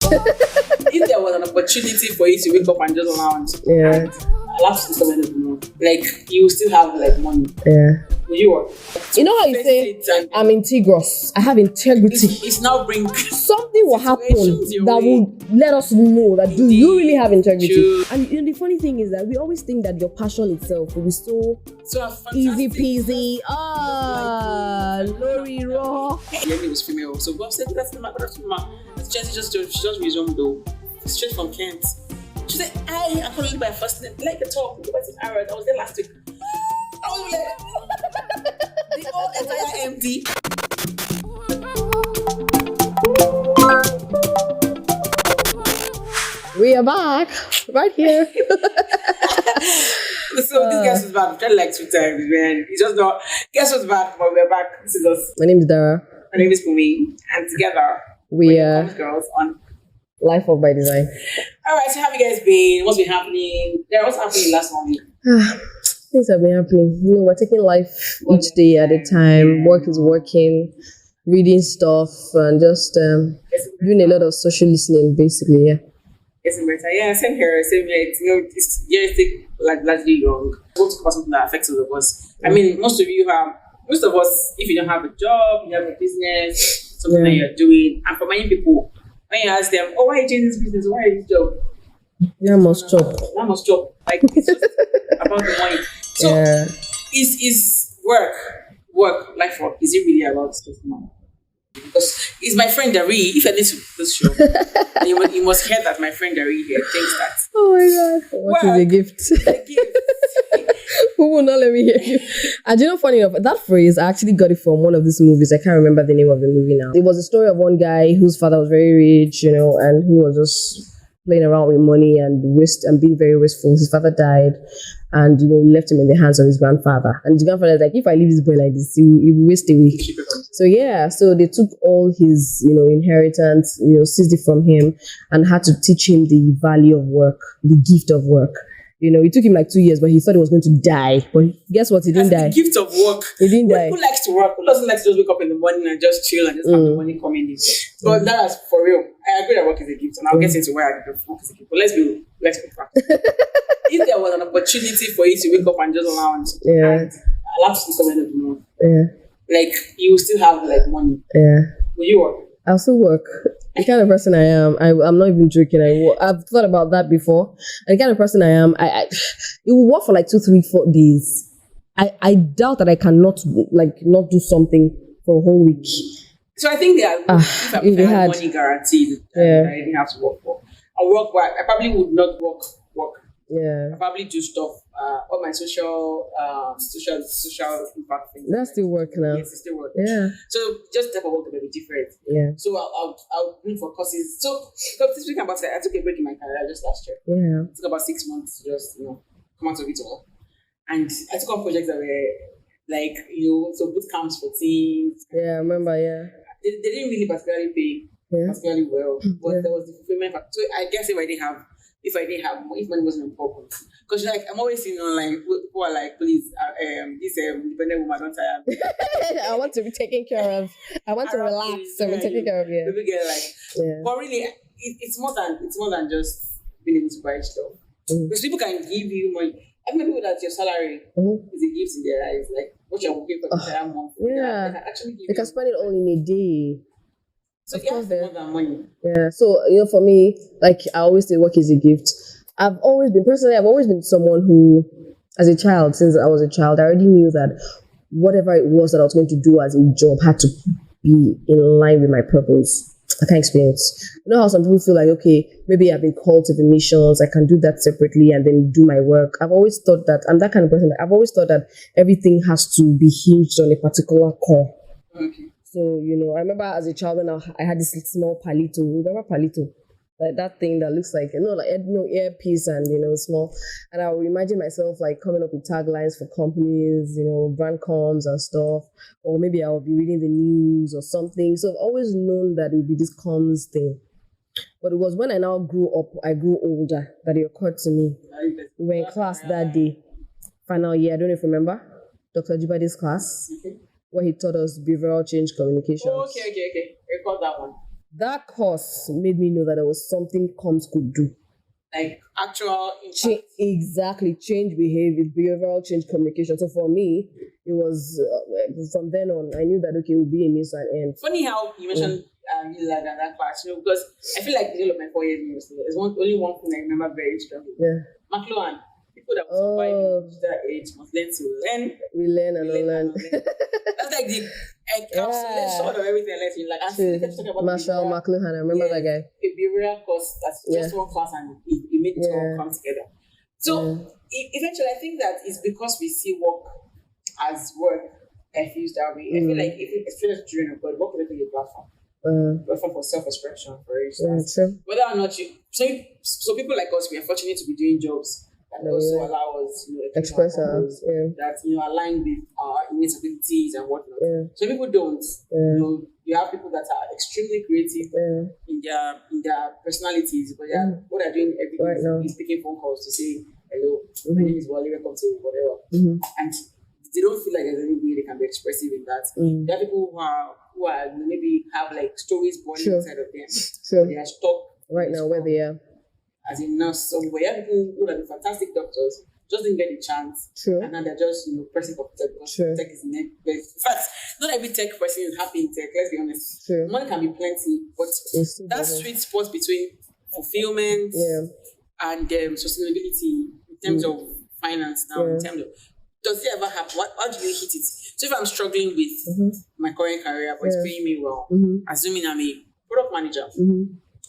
If there was an opportunity for you to wake up and just lounge, and allow to discover anything, like you will still have like money. Yeah. Will you work? You know how you say I'm integrous. I have integrity. It's now bring something will happen that will let us know that do you really have integrity. True. And you know, the funny thing is that we always think that your passion itself will be so easy peasy. Lori raw. Lenny was female, so Bob said that's the matter of female. She just resumed though, straight from Kent. She said, I'm calling by first name, like the talk. I was there last week. I was like, the whole entire empty. We are back, right here. So this guest was back. We've tried like 2 times, man. It's just not. Guest was back, but we're back. This is us. My name is Dara. My name is Bunmi, and together we are girls on Life of by Design. All right. So how have you guys been? What's been happening? What's happening last 1 week? Things have been happening. You know, we're taking life each day at a time. Work is working, reading stuff, and just doing a lot of social listening, basically. Yeah. Getting better. Yeah, same here. Same here. You know, this year is like largely young. We'll talk about something that affects all of us. I mean, most of us, if you don't have a job, you have a business, something that you're doing, and for many people, when you ask them, why are you doing this business? Why are you this job? That must chop. Like, it's just about the money. So, is work, life work, is it really about this money? Because it's my friend Dari. If you're listening to this show, you must hear that my friend Dari here thinks that. Oh my God. What is a gift? A gift. Who will not let me hear you? And you know, funny enough, that phrase, I actually got it from one of these movies. I can't remember the name of the movie now. It was a story of one guy whose father was very rich, you know, and who was just playing around with money and being very wasteful. His father died and, you know, left him in the hands of his grandfather. And his grandfather was like, if I leave this boy like this, he will waste away. So they took all his, you know, inheritance, you know, seized it from him and had to teach him the value of work, the gift of work. You know, it took him like 2 years, but he thought he was going to die. But guess what? He didn't die. The gift of work. He didn't die. Who likes to work? Who doesn't like to just wake up in the morning and just chill and just have the money coming in? But that's for real. I agree that work is a gift, and I'll get into why I agree work is a gift. But let's be practical. If there was an opportunity for you to wake up and just lounge and allow to discover anything, like you will still have like money. Will you work? I'll still work. The kind of person I am, I'm not even joking. I've thought about that before. And the kind of person I am, it will work for like 2, 3, 4 days. I doubt that I cannot not do something for a whole week. So I think that if I had money guaranteed, I didn't have to work for. I probably would not work. Yeah. I probably do stuff. All my social impact things. That's still work now. Yes, it's still work. Yeah. So just type of work may be different. Yeah. So I'll bring for courses. So speaking about that, I took a break in my career just last year. Yeah. It took about 6 months to just come out of it all, and I took on projects that were like so boot camps for teens. Yeah, I remember. Yeah. They didn't really particularly pay particularly well, but there was the fulfillment factor. So I guess if money wasn't important, because like I'm always seeing online people are like, please, this independent woman don't tire me. I want to be taken care of. I want to relax and be taken care of. Yeah. People get but really, it's more than just being able to buy stuff. Because people can give you money. I mean, people that your salary is a gift in their eyes, like what you're working for the entire month. Yeah, they can actually give they can spend it all in a day. So more than money. Yeah. So for me, like I always say, work is a gift. I've always been someone who, as a child, since I was a child, I already knew that whatever it was that I was going to do as a job had to be in line with my purpose. I can't explain it. You know how some people feel like, okay, maybe I've been called to the missions, I can do that separately and then do my work. I've always thought that I'm that kind of person. I've always thought that everything has to be hinged on a particular core. Okay. So, I remember as a child when I had this small palito. Remember palito? Like that thing that looks like, earpiece and, small. And I would imagine myself like coming up with taglines for companies, brand comms and stuff. Or maybe I'll be reading the news or something. So I've always known that it would be this comms thing. But it was when I now grew up, I grew older, that it occurred to me. We were in class that day, final year. I don't know if you remember, Dr. Jibade's class, where he taught us behavioral change communications. Oh, okay. I recall that one. That course made me know that there was something comms could do. Like actual impact. Exactly, change behavior, behavioral change, communication. So for me, it was from then on. I knew that okay, it would be a means to an end. Funny how you mentioned you like that class, because I feel like the whole of my 4 years in university, there's only one thing I remember very strongly. Yeah. McLuhan, people that will survive in that age must learn to learn. We learn and unlearn. That's like the encapsulation of everything I learned. Like, I talking about Marshall McLuhan, I remember that guy. A behavioral course that's just one class and it made it all come together. So eventually, I think that it's because we see work as work confused that way. I feel like if you experience during a work could be a platform. Platform for self-expression, for instance. Whether or not so people like us, we are fortunate to be doing jobs that also allow us express ourselves, that align with our innate abilities and whatnot. So people don't. You have people that are extremely creative in their personalities, but what they're doing every day is picking phone calls to say hello, my name is Wally, welcome to whatever, and they don't feel like there's any way they can be expressive in that. There are people who are maybe have like stories born inside of them. They are stuck right now where they are. As a nurse somewhere. You have people who are fantastic doctors, just didn't get the chance. And now they're just pressing computer because tech is in fact, not every tech person is happy in tech, let's be honest. Money can be plenty, but that sweet spot between fulfillment and sustainability in terms of finance now, in terms of does it ever happen? How do you hit it? So if I'm struggling with my current career, but it's paying me well, assuming I'm a product manager,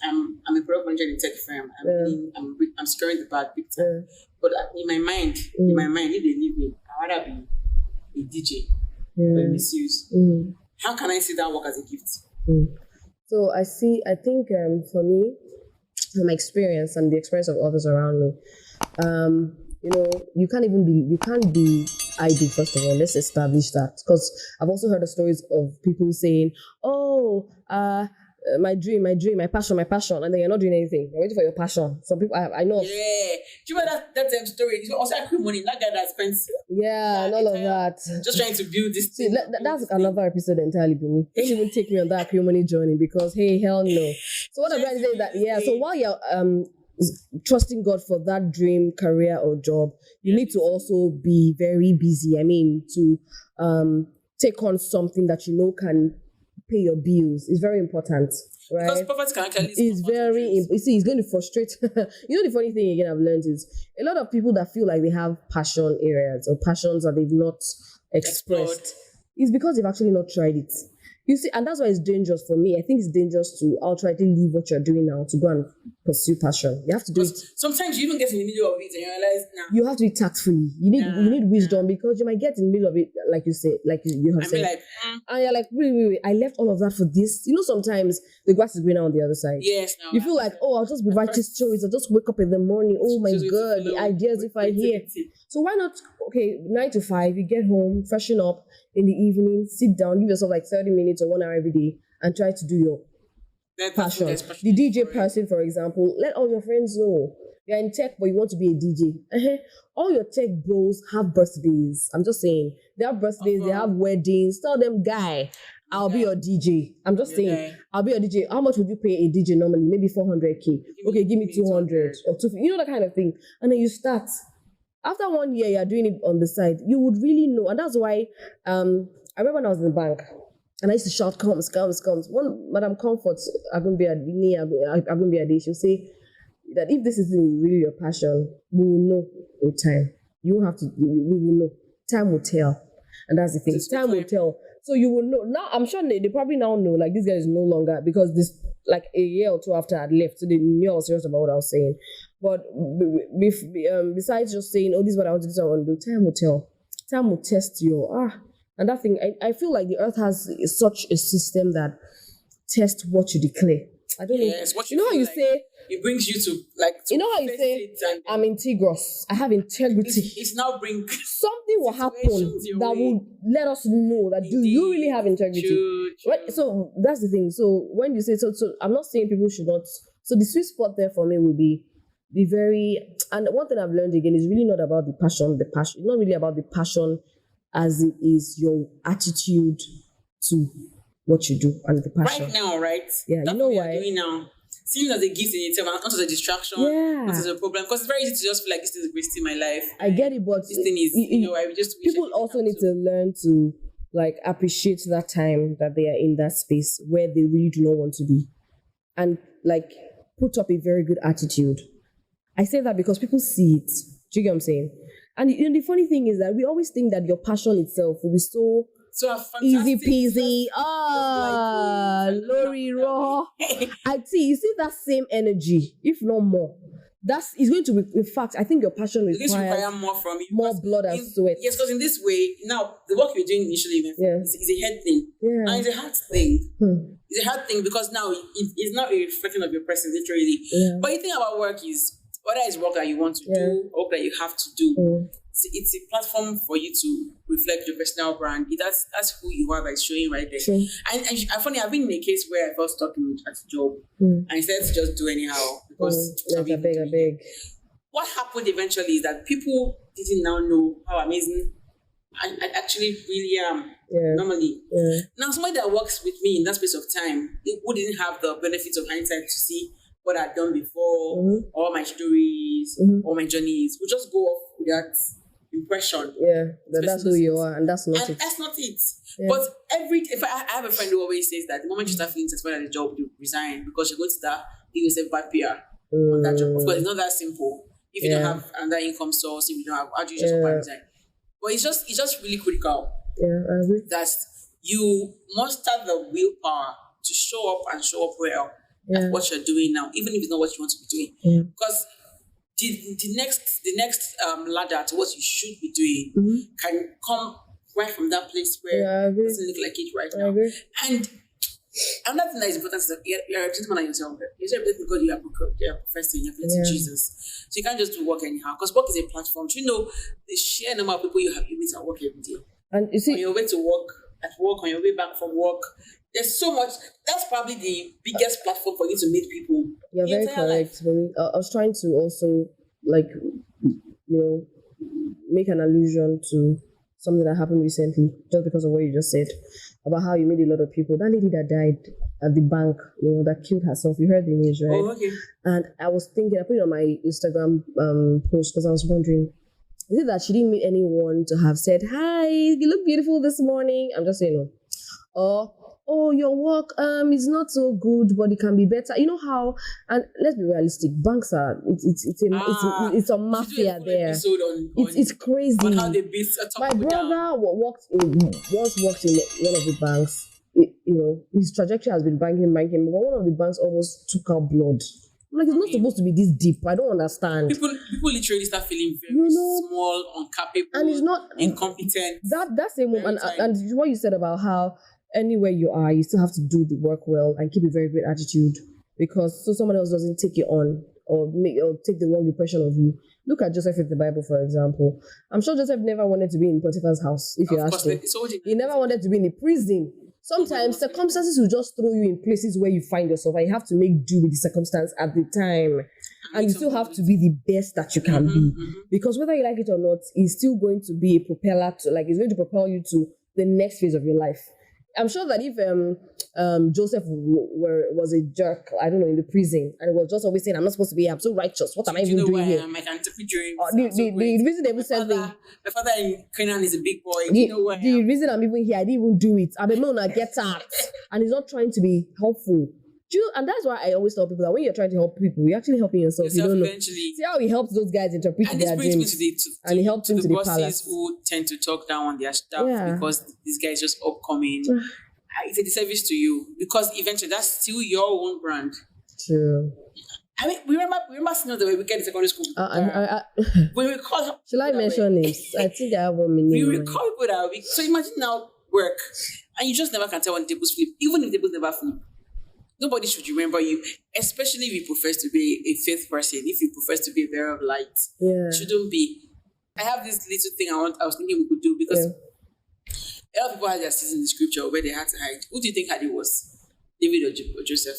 I'm a product manager in a tech firm. I'm securing the bag big time. But in my mind, if they leave me, I'd rather be a DJ or misuse. How can I see that work as a gift? So I think for me, from my experience and the experience of others around me, you can't be idle, first of all. Let's establish that. Because I've also heard the stories of people saying, my dream, my passion, and then you're not doing anything. You're waiting for your passion. Some people, I know. Yeah. Do you remember that story? It's also accrued money. That guy that spent. And all of that. Just trying to build this thing. That's another episode entirely, Bunmi. Don't even take me on that accrued money journey because, hey, hell no. So what I'm trying to say is that, so while you're trusting God for that dream career or job, you need to also be very busy. I mean, to take on something that can pay your bills is very important, right? Because poverty can actually it's it's going to frustrate. The funny thing again I've learned is a lot of people that feel like they have passion areas or passions that they've not expressed is because they've actually not tried it. You see, and that's why it's dangerous for me. I think it's dangerous to outrightly leave what you're doing now to go and pursue passion. You have to do it. Sometimes you even get in the middle of it and you realize, you have to be tactfully. You need wisdom because you might get in the middle of it, like you say, like you have said. And you're like, wait, I left all of that for this. Sometimes the grass is greener on the other side. Yes. You feel like, I'll just be writing stories. I'll just wake up in the morning. Oh my God, the ideas if I hear. So why not, 9 to 5, you get home, freshen up in the evening, sit down, give yourself like 30 minutes or 1 hour every day and try to do your passion. The DJ person, for example, let all your friends know. You're in tech, but you want to be a DJ. All your tech bros have birthdays. I'm just saying. They have birthdays, they have weddings. Tell them, guy, I'll be your DJ. I'm just saying, I'll be your DJ. How much would you pay a DJ normally? Maybe 400K. Okay, give me 200 or 250. That kind of thing. And then you start. After 1 year, you're doing it on the side. You would really know. And that's why I remember when I was in the bank and I used to shout, comes. One Madam Comfort, Agunbi, she'll say that if this is really your passion, we will know in time. You won't have to, we will know. Time will tell. And that's the thing. Time will tell. So you will know. Now, I'm sure they probably now know, like, this guy is no longer, because this, like, a year or two after I'd left, so they knew I was serious about what I was saying. But besides just saying, this is what I want to do, so I want to do, time will tell. Time will test you. And that thing, I feel like the earth has such a system that tests what you declare. I don't know. Yes, what you know how you say it brings you to like. To you know how you say I'm integrous. I have integrity. It's now bring something will happen that will let us know that do you really have integrity? True. Right? So that's the thing. So when you say so, I'm not saying people should not. So the sweet spot there for me will be very. And one thing I've learned again is really not about the passion. It's not really about the passion as it is your attitude to what you do and the passion. Right now, right? Yeah, That's you know what we are why? doing now. Seeing as a gift in itself, not as a distraction, not as a problem. Because it's very easy to just feel like this is wasting my life. I get it, but this thing is, I just wish people also need to learn to like appreciate that time that they are in that space where they really do not want to be, and like put up a very good attitude. I say that because people see it. Do you get what I'm saying? And the funny thing is that we always think that your passion itself will be so easy peasy. Lori raw. I see. You see that same energy, if not more. It's going to be. In fact, I think your passion require more from you, more blood and sweat. Yes, because in this way, now the work you're doing initially is a head thing, and it's a heart thing. It's a hard thing because now it's not a reflection of your person, literally. But the thing about work is whether it's work that you want to do or work that you have to do. It's a platform for you to reflect your personal brand. That's who you are by showing right there. And funny, I've been in a case where I felt stuck at a job and instead to just do anyhow because big. What happened eventually is that people didn't now know how amazing I actually really am normally. Now somebody that works with me in that space of time, who didn't have the benefits of hindsight to see what I'd done before, all my stories, all my journeys, would just go off with that impression. That's who you are, and that's not it. That's not it. But if I have a friend who always says that the moment you start feeling satisfied at the job, you resign because you're going to start giving yourself bad PR on that job. Of course, it's not that simple. If you don't have another income source, if you don't have, how do you just resign? But it's just really critical that you muster the willpower to show up well at what you're doing now, even if it's not what you want to be doing. Because the next ladder to what you should be doing can come right from that place where it doesn't look like it right now. And another thing that is important is that you're representing more than yourself. You're representing God, you are professing, you're representing Jesus. So you can't just do work anyhow. Because work is a platform. Do you know the sheer number of people you meet at work every day? And you see, on your way to work, at work, on your way back from work, there's so much. That's probably the biggest platform for you to meet people. You're very correct. I was trying to also, make an allusion to something that happened recently, just because of what you just said about how you made a lot of people. That lady that died at the bank, that killed herself. You heard the news, right? Oh, okay. And I was thinking, I put it on my Instagram post because I was wondering, is it that she didn't meet anyone to have said, "Hi, you look beautiful this morning"? I'm just saying no. Oh, your work is not so good, but it can be better. You know how? And let's be realistic. Banks are it's a mafia there. It's crazy. On how they beat my brother once worked in one of the banks. His trajectory has been banking, but one of the banks almost took out blood. I'm like, it's not supposed to be this deep. I don't understand. People literally start feeling very small, incapable, and it's not incompetent. That's the moment. And what you said about how anywhere you are, you still have to do the work well and keep a very great attitude, because so someone else doesn't take it on or take the wrong impression of you. Look at Joseph in the Bible, for example. I'm sure Joseph never wanted to be in Potiphar's house. If you ask him, he never wanted to be in the prison. Sometimes circumstances will just throw you in places where you find yourself, and you have to make do with the circumstance at the time. And you still have to be the best that you can be. Because whether you like it or not, it's still going to be a propeller it's going to propel you to the next phase of your life. I'm sure that if Joseph was a jerk, I don't know, in the prison, and was just always saying, "I'm not supposed to be here, I'm so righteous. What am I even doing here?" I can interpret dreams. The reason they said my father in Canaan is a big boy. The reason I'm even here, I didn't even do it. I'm a man, get out. And he's not trying to be helpful. And that's why I always tell people that when you're trying to help people, you're actually helping yourself. You don't know. See how he helps those guys interpret their dreams. And he helps them to the palace. Who tend to talk down on their staff because this guy is just upcoming. It's a disservice to you, because eventually that's still your own brand. True. I mean, we remember seeing the way we get in secondary school. We recall. Shall I mention names? I think I have 1 minute. We recall people that week. So imagine now work, and you just never can tell when the tables flip, even if the tables never flip. Nobody should remember you, especially if you profess to be a faith person, if you profess to be a bearer of light. Yeah. Shouldn't be. I have this little thing I was thinking we could do, because a lot of people had their season in the scripture where they had to hide. Who do you think had it was? David or Joseph?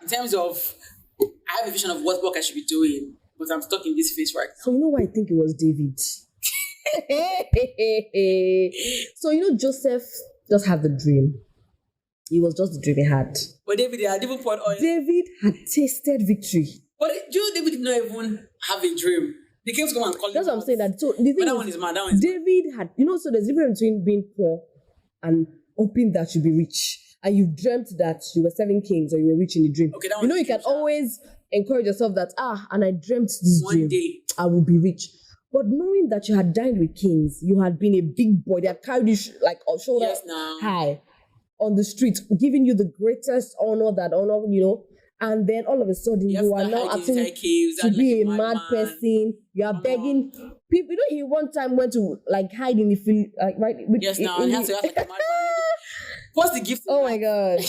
In terms of, I have a vision of what work I should be doing, but I'm stuck in this phase right now. So you know why I think it was David? So Joseph just had the dream. It was just the dream he had. But David, they had even poured oil. David had tasted victory. But David did not even have a dream. They came to come and call him. That's what I'm saying. That so the thing But that is, one is mad. That one is David had, so there's a difference between being poor and hoping that you'll be rich. And you dreamt that you were serving kings or you were rich in the dream. Okay, that one you can always encourage yourself that, and I dreamt this one dream. day. I will be rich. But knowing that you had dined with kings, you had been a big boy, they had carried you like shoulder high on the street, giving you the greatest honor, and then all of a sudden you are now acting to be a mad person. You are begging people. He one time went to like hide in the field, like right. Yes, now he has to act like a madman. What's the gift? Oh my god!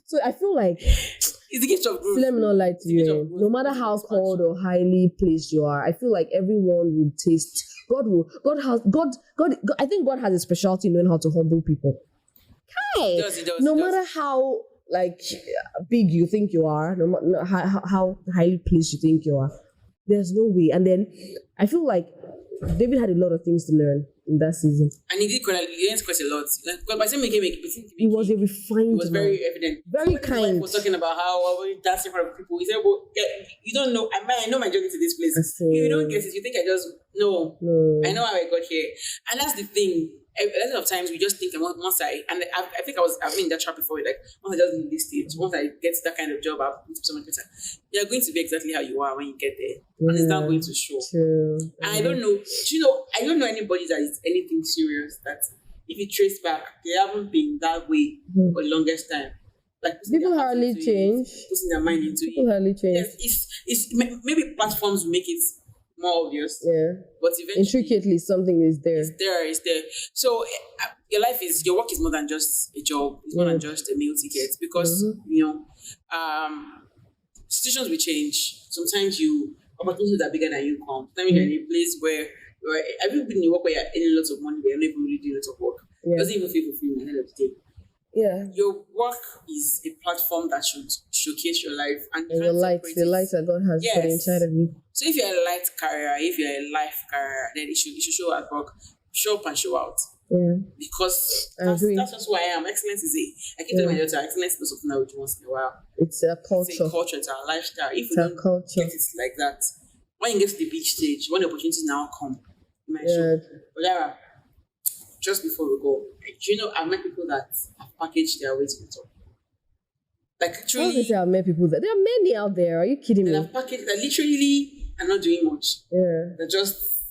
So I feel like it's the gift of growth. Let me not lie to you. No matter how called or highly placed you are, I feel like everyone will taste. God. I think God has a specialty in knowing how to humble people. He does. No matter how like big you think you are, no matter how highly placed you think you are, there's no way. And then I feel like David had a lot of things to learn in that season. And he did quite a lot. Because by the time he was a refined It was very evident. Very kind. He was talking about how when he danced in front of people, he said, well, you don't know, I know my journey to this place. You don't get it. You think I just, no. I know how I got here. And that's the thing. A lot of times we just think once I think I've been in that trap before, like once I just leave this stage, once I get that kind of job, I'll be so much better. You're going to be exactly how you are when you get there. And it's not going to show. True. And I don't know, I don't know anybody that is anything serious that if you trace back, they haven't been that way for the longest time. Like people hardly change. Putting their mind into people hardly change. It's maybe platforms will make it more obvious. Yeah. But eventually, intricately, something is there. It's there. So your work is more than just a job. It's more than just a meal ticket because situations will change. Sometimes opportunities are bigger than you come. Sometimes you're in a place where have you been in a work where you're earning lots of money, but you're not even really doing lots of work? It doesn't even feel fulfilling at the end of the day. Yeah. Your work is a platform that should showcase your life and your light, the light that God has put inside of you. So if you're a light carrier, if you're a life carrier, then it should show at work, show up and show out. Yeah. Because that's just who I am. Excellence is I keep telling my daughter, excellence is not something I would do once in a while. It's a culture. It's a culture, it's our lifestyle. If you don't get it like that, when you get to the big stage, when the opportunities now come, you might show. But Dara, just before we go, I've met people that have packaged their way to the top. Like truly, I've met people that there are many out there. Are you kidding me? That have packaged that literally are not doing much. Yeah. They just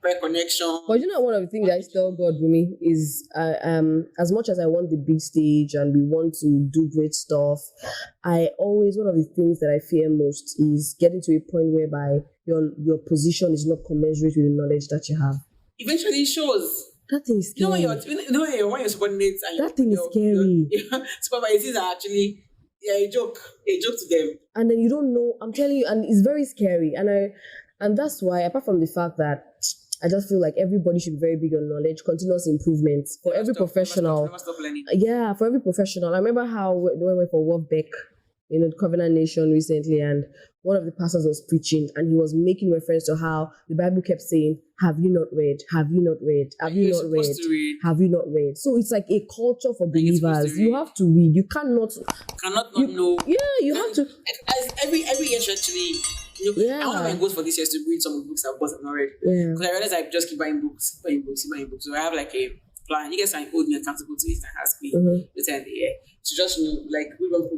prayer connection. But one of the things I tell God, Bunmi, is as much as I want the big stage and we want to do great stuff, one of the things that I fear most is getting to a point whereby your position is not commensurate with the knowledge that you have. Eventually it shows. That thing is scary. When your subordinates and that thing is scary. Your supervisors are actually a joke to them. And then you don't know, I'm telling you, and it's very scary. And that's why, apart from the fact that I just feel like everybody should be very big on knowledge, continuous improvement for every professional. Never stop learning. Yeah, for every professional. I remember how we went for Wolfbeck in Covenant Nation recently, and one of the pastors was preaching, and he was making reference to how the Bible kept saying, "Have you not read? Have you not read? Have you not read? Have you not read?" So it's like a culture for believers. You have to read. You cannot not know. Yeah, you have to. Every year, actually. One of my goals for this year is to read some of the books I've bought and not read. Because I realize I just keep buying books. So I have like a plan. You guys can hold me accountable to it and ask me later in the year to just read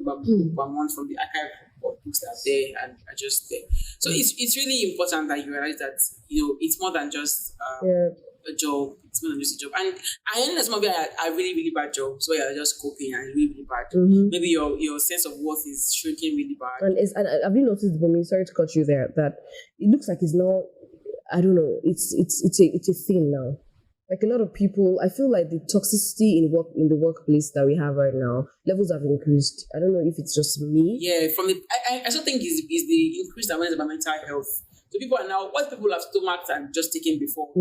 one book by month from the archive of books that are there, and I just there. So it's really important that you realize that it's more than just a job. It's more than just a job. And I know some of you are really, really bad jobs where you're just coping and really, really bad. Maybe your sense of worth is shrinking really bad. And have you noticed, Bunmi, sorry to cut you there, that it looks like it's not, I don't know, it's a thing now. Like a lot of people, I feel like the toxicity in the workplace that we have right now, levels have increased. I don't know if it's just me. Yeah, I also think is the increased awareness about mental health. So people are now, what people have stomached and just taken before,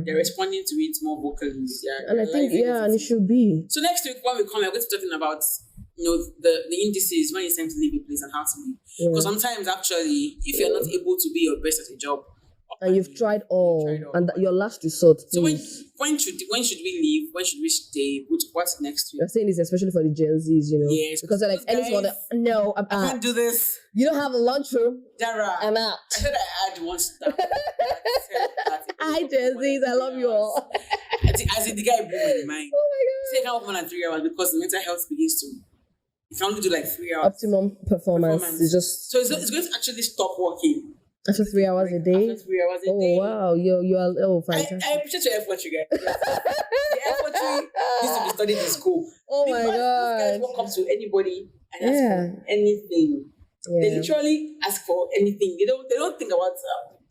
they're responding to it more vocally. And I think, and it should be. So next week when we come, we're going to be talking about the indices when it's time to leave a place and how to leave. Because sometimes actually, if you're not able to be your best at a job, And you've tried all, and your last resort. So when should we leave? When should we stay? What's next week? You're saying this especially for the Gen Zs, Yes, because they're like, any sort of no, I can't do this. You don't have a lunchroom. Dara, I'm out. I said I had one staff. Hi Gen Zs, I love you all. As in the guy blew my mind. Oh my god. Say I can't work more than 3 hours because the mental health begins to. You can only do like 3 hours. Optimum performance is just. So it's going to actually stop working. After 3 hours a day? After 3 hours a day. Oh, wow. You are fantastic. I appreciate your effort, you guys. The effort needs to be studied in school. Oh, because my God. These guys walk up to anybody and ask for anything. Yeah. They literally ask for anything. They don't think about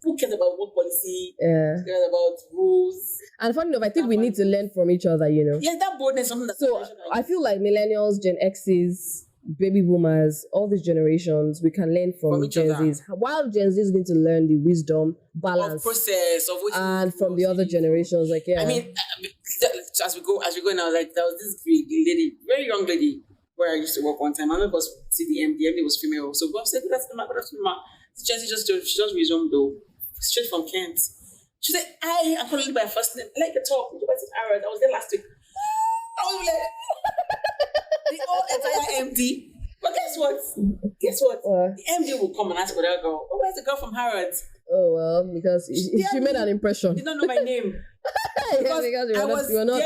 who cares about work policy. Yeah. Who cares about rules. And funny enough, I think we need to learn from each other, Yeah, that boldness is something that's so I feel like millennials, Gen X's, baby boomers, all these generations, we can learn from Gen Zs. While Gen Zs need to learn the wisdom, balance, of process, of which and from the other generations, like I mean, as we go now, like there was this lady, very young lady, where I used to work one time. I remember see the MD was female, so I said, "That's the man." She just resumed though, straight from Kent. She said, "I'm calling you by first name. I like the talk. I was there last week. I was like." The whole entire MD. But guess what? The MD will come and ask for that girl. Oh, where's the girl from Harrods? Oh, well, because she made an impression. Did not know my name. because you were not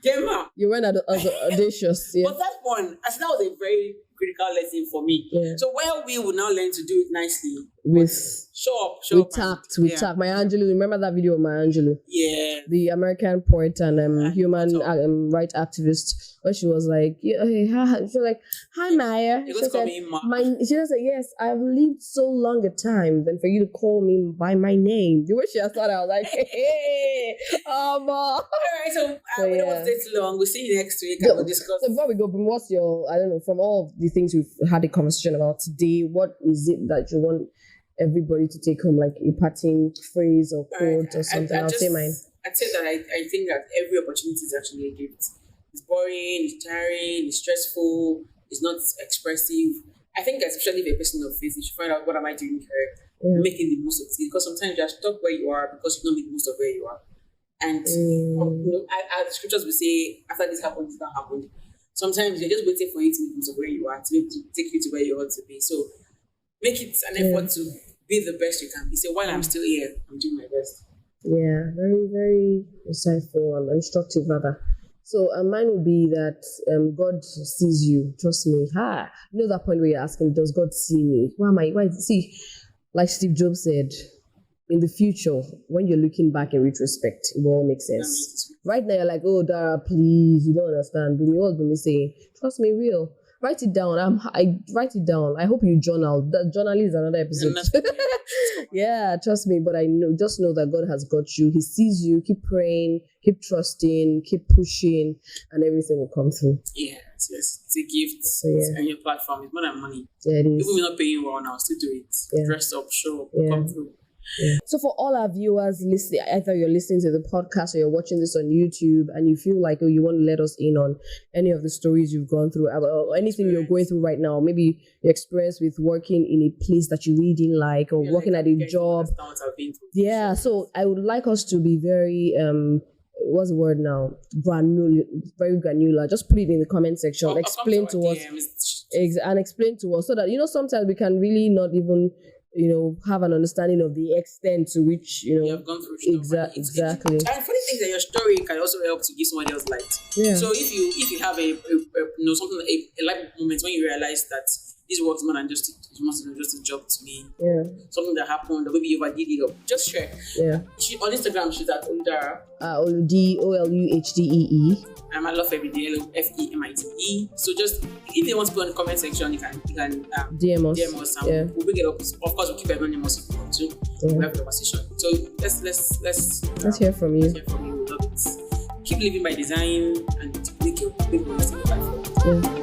Gemma. You weren't as audacious. Yeah. But that one, I said that was a very critical lesson for me. Yeah. So while we will now learn to do it nicely, with show up, tact. Maya Angelou, remember that video of Maya Angelou? Yeah. The American poet and human rights activist, where she was like, she was like, "Hi Maya." She said, "Yes, I've lived so long a time than for you to call me by my name." The way she started, I was like, "Hey, All right, so we don't want to stay too long. We'll see you next week and we'll discuss. So before we go, what's your, I don't know, from all of the things we've had a conversation about today, what is it that you want everybody to take home, like a parting phrase or quote or something? I'll say mine. I'd say that I think that every opportunity is actually a gift. It's boring, it's tiring, it's stressful, it's not expressive. I think especially if a person of faith, you should find out what am I doing here, making the most of it. Because sometimes you are stuck where you are because you don't make the most of where you are. And the scriptures will say, after this happened, this not happened. Sometimes you're just waiting for you to make the most of where you are, to take you to where you ought to be. So make it an effort to be the best you can be. So while I'm still here, I'm doing my best. Yeah, very, very insightful and instructive, rather. So mine would be that God sees you. Trust me. You know that point where you're asking, does God see me? Why? See, like Steve Jobs said, in the future, when you're looking back in retrospect, it will all make sense. Right now, you're like, "Oh, Dara, please, you don't understand." Bunmi, what's Bunmi saying? Trust me, real. Write it down. I write it down. I hope you journal. That journaling is another episode. Yeah, trust me. But just know that God has got you. He sees you. Keep praying. Keep trusting. Keep pushing, and everything will come through. Yes. It's a gift. So, and your platform. It's more than money. Yeah, it is. Even if we're not paying well now, still do it. Yeah. Dress up, show up, come through. Yeah. So for all our viewers listening, either you're listening to the podcast or you're watching this on YouTube and you feel like you want to let us in on any of the stories you've gone through or anything you're going through right now, maybe your experience with working in a place that you really didn't like or working at a job. Yeah, so I would like us to be very what's the word now? Very granular. Just put it in the comment section. Explain to us and explain to us so that sometimes we can really not even have an understanding of the extent to which you have gone through. Exactly. And funny thing that your story can also help to give somebody else light. Yeah. So if you have a something a life moment when you realize that this works more than just a job to me. Yeah. Something that happened, or maybe you overdid it, or just share. Yeah. On Instagram, she's at Dara. Oluhdee. I love every day. FEMITE. So just if they want to put in the comment section, you can DM us. And we'll bring it up. Of course, we'll keep anonymous too. We'll have a conversation. So let's hear from you. Let's hear from you. We love it. Keep living by design and make your big ones in your life.